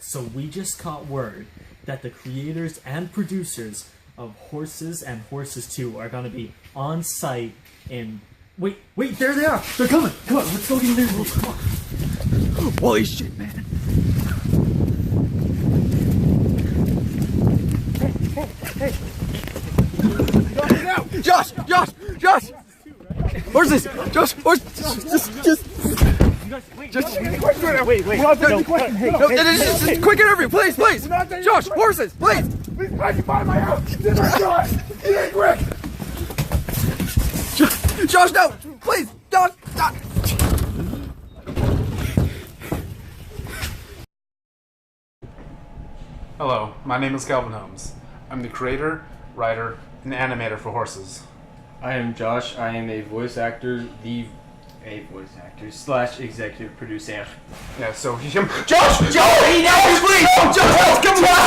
So we just caught word that the creators and producers of Whorses and Whorses 2 are going to be on site in... Wait, there they are! They're coming! Come on, let's go get in there. Come on. Holy shit, man. Hey. Josh! Horses! Josh! Just... Wait. Just quick interview, please! Josh, horses, please! Please, I can buy my house! Josh! Get in quick! Josh, no! Please! Josh! Hello, my name is Calvin Holmes. I'm the creator, writer, and animator for Whorses. I am Josh. I am a voice actor slash executive producer. Yeah, so him. Josh! Please! Josh! Come on!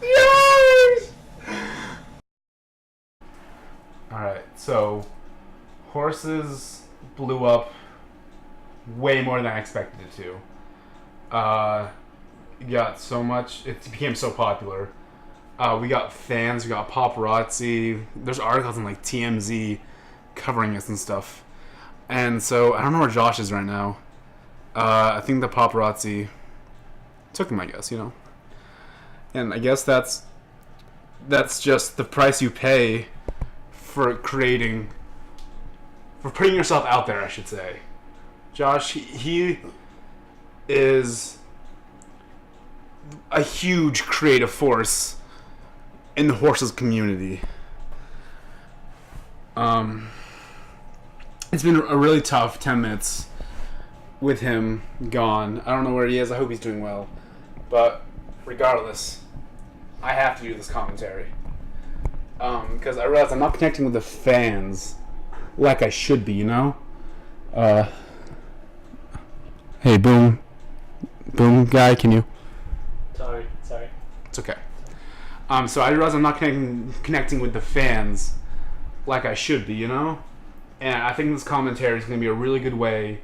Yes! Alright, so Whorses blew up way more than I expected it to. It got so much, it became so popular. We got fans, we got paparazzi, there's articles in like TMZ covering us and stuff. And so, I don't know where Josh is right now. I think the paparazzi took him, I guess, you know. And I guess that's just the price you pay for putting yourself out there, I should say. Josh, he is a huge creative force in the Whorses community. It's been a really tough 10 minutes with him gone. I don't know where he is. I hope he's doing well. But regardless, I have to do this commentary. Because I realize I'm not connecting with the fans like I should be, you know? Hey, Boom guy, can you? Sorry. It's okay. So I realize I'm not connecting with the fans like I should be, you know? And I think this commentary is going to be a really good way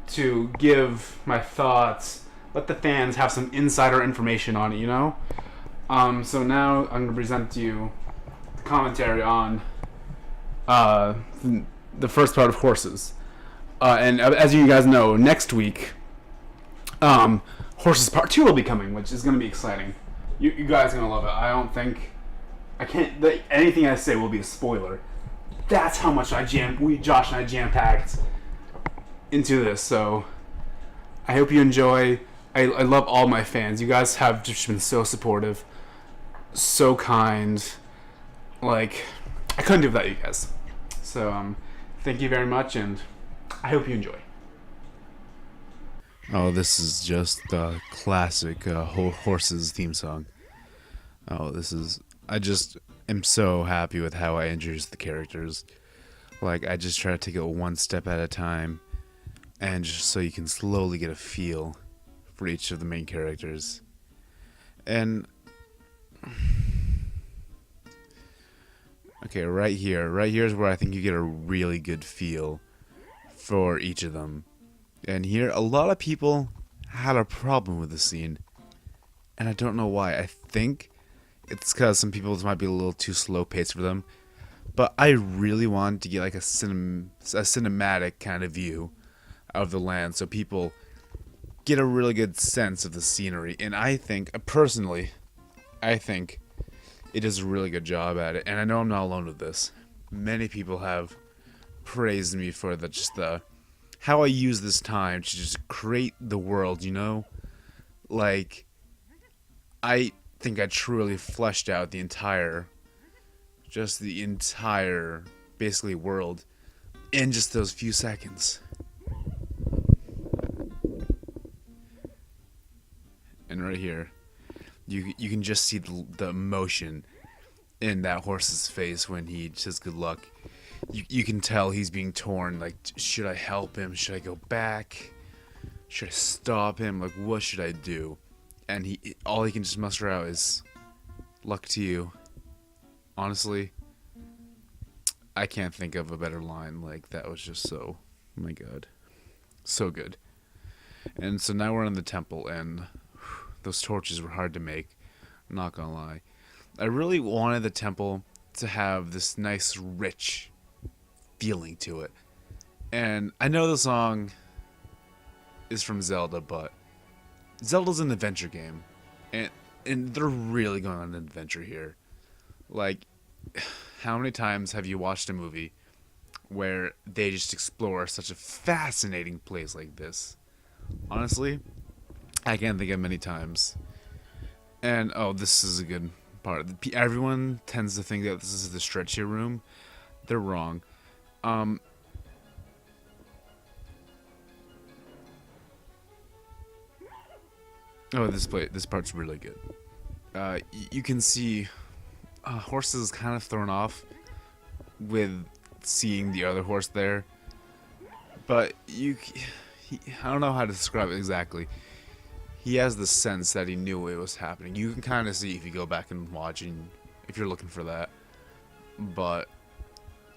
to give my thoughts, let the fans have some insider information on it, you know? So now I'm going to present to you the commentary on the first part of Whorses. And as you guys know, next week, Whorses Part 2 will be coming, which is going to be exciting. You guys are going to love it. Anything I say will be a spoiler. That's how much Josh and I jam-packed into this, so I hope you enjoy. I love all my fans. You guys have just been so supportive, so kind. Like, I couldn't do it without you guys. So, thank you very much, and I hope you enjoy. Oh, this is just the classic Whorses theme song. I just am so happy with how I introduced the characters. Like, I just try to take it one step at a time, and just so you can slowly get a feel for each of the main characters. And okay, right here is where I think you get a really good feel for each of them. And here, a lot of people had a problem with the scene, and I don't know why. I think it's because some people might be a little too slow paced for them, but I really wanted to get like a cinematic kind of view of the land, so people get a really good sense of the scenery. And I think, personally, it does a really good job at it. And I know I'm not alone with this. Many people have praised me for how I use this time to just create the world, you know? Like, I think I truly fleshed out the entire basically world in just those few seconds. And right here, you can just see the emotion in that horse's face when he says good luck. You can tell he's being torn, like, should I help him? Should I go back? Should I stop him? Like, what should I do? And all he can just muster out is, luck to you. Honestly, I can't think of a better line. Like, that was just so, oh my god, so good. And so now we're in the temple, and those torches were hard to make. I'm not gonna lie. I really wanted the temple to have this nice, rich feeling to it. And I know the song is from Zelda, but Zelda's an adventure game. And they're really going on an adventure here. Like, how many times have you watched a movie where they just explore such a fascinating place like this? Honestly, I can't think of many times. And, oh, this is a good part. Everyone tends to think that this is the stretchy room. They're wrong. Oh, this part's really good. You can see Whorses is kind of thrown off with seeing the other horse there, but I don't know how to describe it exactly. He has the sense that he knew it was happening. You can kind of see if you go back and watch, and if you're looking for that, but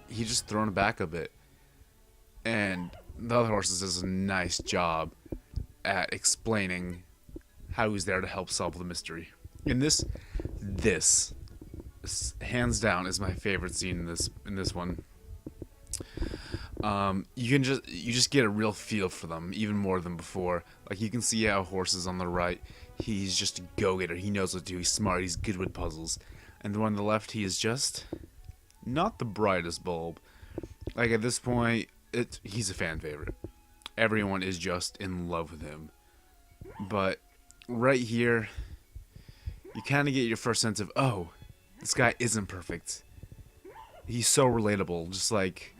he just thrown it back a bit, and the other horses does a nice job at explaining how he's there to help solve the mystery. And this hands down is my favorite scene in this one. You just get a real feel for them, even more than before. Like, you can see how Whorses on the right, he's just a go-getter. He knows what to do. He's smart. He's good with puzzles. And the one on the left, he is just not the brightest bulb. Like, at this point, he's a fan favorite. Everyone is just in love with him. But right here, you kind of get your first sense of, oh, this guy isn't perfect. He's so relatable. Just like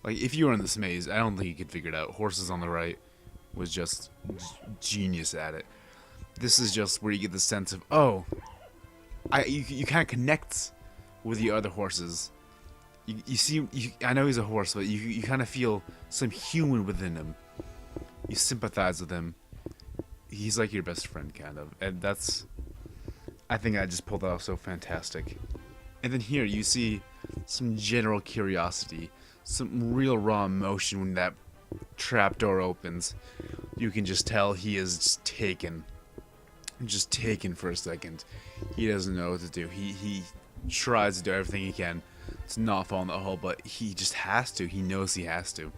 if you were in this maze, I don't think you could figure it out. Whorses on the right was just genius at it. This is just where you get the sense of, oh, you kind of connect with the other horses. You see, I know he's a horse, but you kind of feel some human within him. You sympathize with him. He's like your best friend, kind of. And I think I just pulled that off so fantastic. And then here, you see some general curiosity, some real raw emotion when that trapdoor opens. You can just tell he is just taken for a second. He doesn't know what to do. He tries to do everything he can to not fall in the hole, but he just has to. He knows he has to.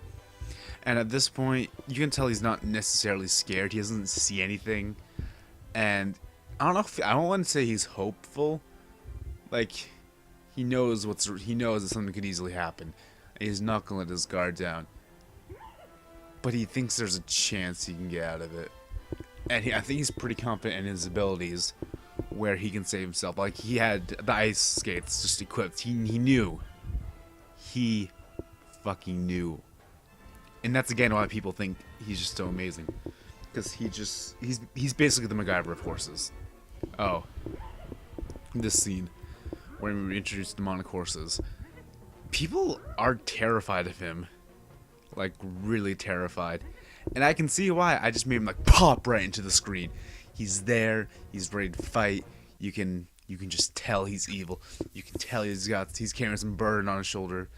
And at this point, you can tell he's not necessarily scared. He doesn't see anything. And I don't want to say he's hopeful. Like, he knows that something could easily happen. And he's not going to let his guard down. But he thinks there's a chance he can get out of it. And I think he's pretty confident in his abilities where he can save himself. Like, he had the ice skates just equipped. He knew. He fucking knew. And that's again why people think he's just so amazing. Because he's basically the MacGyver of Whorses. Oh. This scene where we introduce demonic horses. People are terrified of him. Like, really terrified. And I can see why. I just made him like pop right into the screen. He's there, he's ready to fight. You can just tell he's evil. You can tell he's carrying some burden on his shoulder.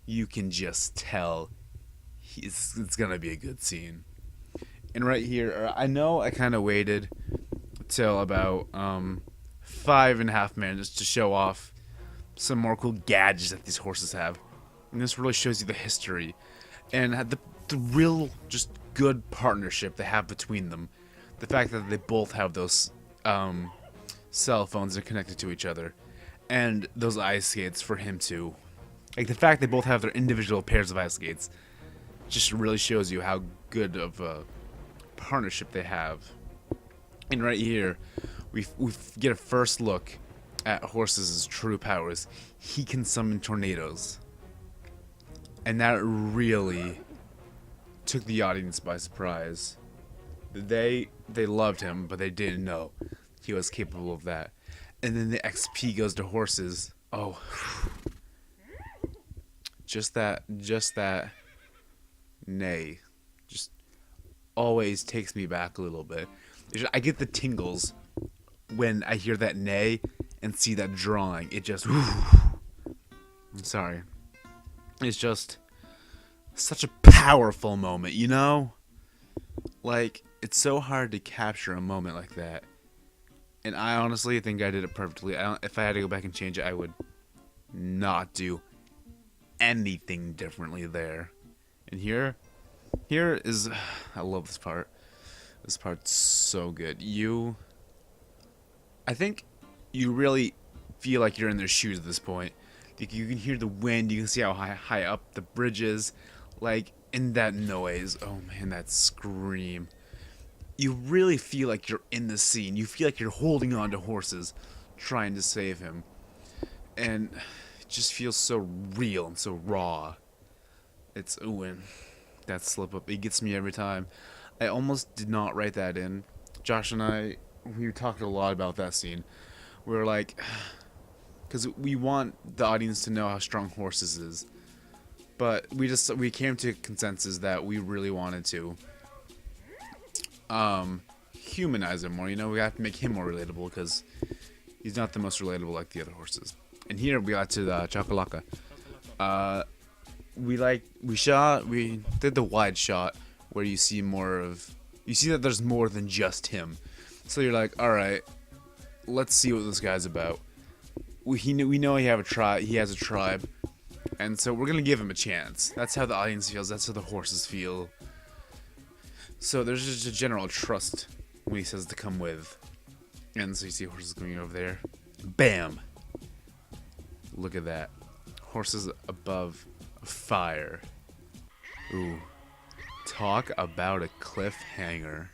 You can just tell it's gonna be a good scene. And right here, I know I kind of waited till about 5.5 minutes to show off some more cool gadgets that these horses have. And this really shows you the history and the real just good partnership they have between them. The fact that they both have those cell phones that are connected to each other, and those ice skates for him too. Like, the fact they both have their individual pairs of ice skates just really shows you how good of a partnership they have. And right here, we get a first look at Whorses' true powers. He can summon tornadoes, and that really took the audience by surprise. They loved him, but they didn't know he was capable of that. And then the XP goes to Whorses. Oh, just that neigh just always takes me back a little bit. I get the tingles when I hear that neigh and see that drawing. It just, I'm sorry. It's just such a powerful moment, you know? Like, it's so hard to capture a moment like that. And I honestly think I did it perfectly. If I had to go back and change it, I would not do anything differently there. And here is, I love this part. This part's so good. I think you really feel like you're in their shoes at this point. Like, you can hear the wind, you can see how high up the bridge is. Like, and that noise, oh man, that scream. You really feel like you're in the scene. You feel like you're holding on to Whorses, trying to save him. And it just feels so real and so raw. It's, ooh, and that slip up, it gets me every time. I almost did not write that in. Josh and I, we talked a lot about that scene. We were like, because we want the audience to know how strong Whorses is. But we came to a consensus that we really wanted to humanize him more. You know, we have to make him more relatable because he's not the most relatable like the other horses. And here we got to the Chakalaka. We did the wide shot where you see that there's more than just him. So you're like, all right, let's see what this guy's about. We know he has a tribe, and so we're gonna give him a chance. That's how the audience feels. That's how the horses feel. So there's just a general trust when he says to come with. And so you see Whorses going over there. Bam! Look at that. Whorses above fire. Ooh. Talk about a cliffhanger.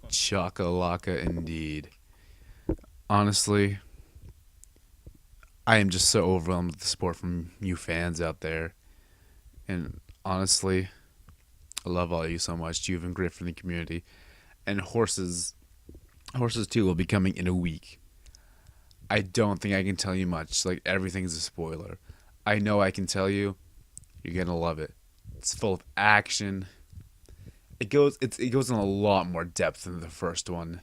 Chakalaka indeed. Honestly, I am just so overwhelmed with the support from you fans out there. And honestly, I love all of you so much. You've been great for the community. And Whorses 2 will be coming in a week. I don't think I can tell you much. Like, everything's a spoiler. I know I can tell you. You're gonna love it. It's full of action. It goes in a lot more depth than the first one.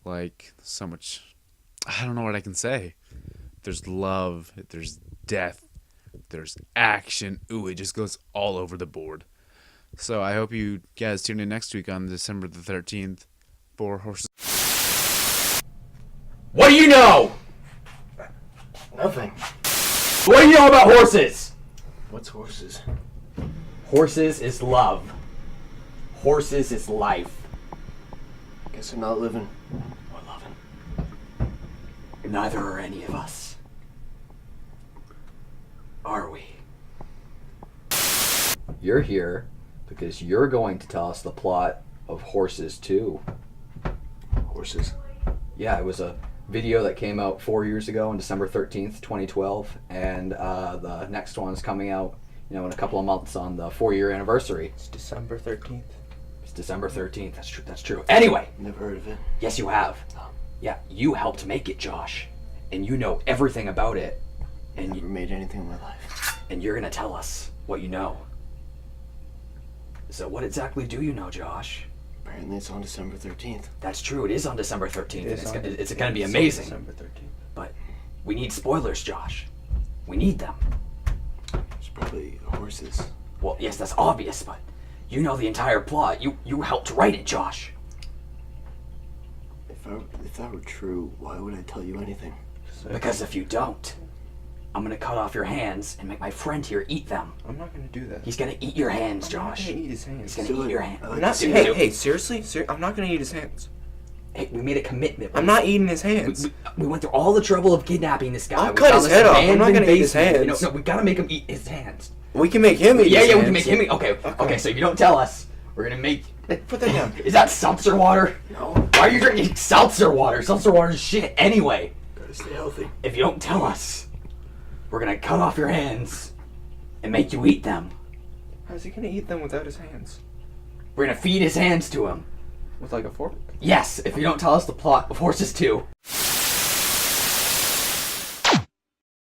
Like, so much. I don't know what I can say. There's love. There's death. There's action. Ooh, it just goes all over the board. So I hope you guys tune in next week on December the 13th for Whorses. What do you know? Nothing. What do you know about horses? What's Whorses? Horses is love. Horses is life. Guess I'm not living or loving. Neither are any of us. Are we? You're here because you're going to tell us the plot of Whorses 2. Whorses? Yeah, it was a video that came out 4 years ago on December 13th, 2012, and the next one's coming out, in a couple of months on the 4-year anniversary. It's December 13th. It's December 13th. That's true. Anyway, Never heard of it. yes, you have. Yeah, you helped make it, Josh, and you know everything about it, and Never made anything in my life. and you're gonna tell us what you know. So what exactly do you know, Josh? Apparently it's on December 13th. That's true. It is on December 13th. It is and on- it's going to be it's on amazing. December 13th. But we need spoilers, Josh. We need them. It's probably horses. Well, yes, that's obvious, but you know the entire plot. You helped write it, Josh. If that were true, why would I tell you anything? Because if you don't, I'm going to cut off your hands and make my friend here eat them. I'm not gonna do that. He's going to eat your hands, Josh. I'm not gonna eat his hands. He's going to Do eat it. your hands. I like I'm not. to see it. Hey, seriously? I'm not gonna eat his hands. Hey, we made a commitment. I'm not eating his hands. We went through all the trouble of kidnapping this guy. I'll We cut found his this head off. I'm not abandoned gonna eat his basement. hands. No, we gotta make him eat his hands. We can make him eat his Yeah, hands. we can make him eat. Okay, so if you don't tell us, we're gonna make... Put that down. Is that seltzer water? No. Why are you drinking seltzer water? Seltzer water is shit anyway. Gotta stay healthy. If you don't tell us, we're gonna cut off your hands and make you eat them. How's he gonna eat them without his hands? We're gonna feed his hands to him. With like a fork? Yes, if you don't tell us the plot of Whorses 2.